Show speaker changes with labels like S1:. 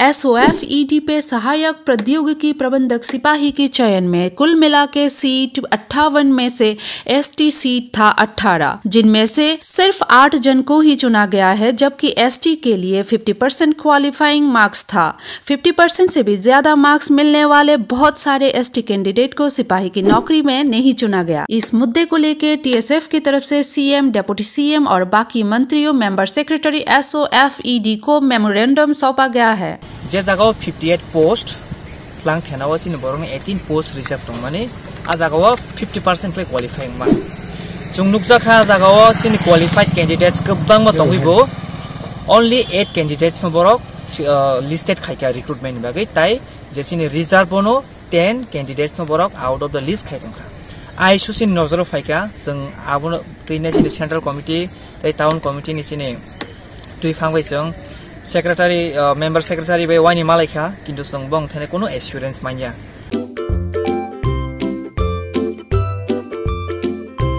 S1: SOFED पे सहायक प्रौद्योगिकी प्रबंधक सिपाही के चयन में कुल मिला के सीट 58 में से ST सीट था 18, जिनमें से सिर्फ 8 जन को ही चुना गया है, जबकि ST के लिए 50% क्वालिफाइंग मार्क्स था। 50% से भी ज्यादा मार्क्स मिलने वाले बहुत सारे ST कैंडिडेट को सिपाही की नौकरी में नहीं चुना गया। इस मुद्दे को लेकर TSF की तरफ से CM, डिप्टी CM और बाकी मंत्रियों, मेंबर सेक्रेटरी SOFED को मेमोरेंडम सौंपा गया है।
S2: जे जगह 58 पोस्ट प्लांग थेनावा सिन बरंग 18 पोस्ट रिजर्व दं माने आ जगह 50% पे क्वालिफाइंग मा जों नुकजाखा जगह सिन क्वालिफाइड कैंडिडेट्स गोबां मा दंबिबो ओनली 8 कैंडिडेट्स बरक लिस्टेड खायका रिक्रुटमेंट बागै ताई जेसिनि रिजर्व बनो 10 candidates Barak out of the list खायदोंखा आई सुसिन नजर फायका जों आबो तैने सिन सेंट्रल कमिटी तै टाउन कमिटी नि सिनि तुइ फांबाय जों सेक्रेटारी मेंबर सेक्रेटारी बे वाइनि मालायखा किन्तु जों बं थाने कोनो एश्योरेंस मानिया।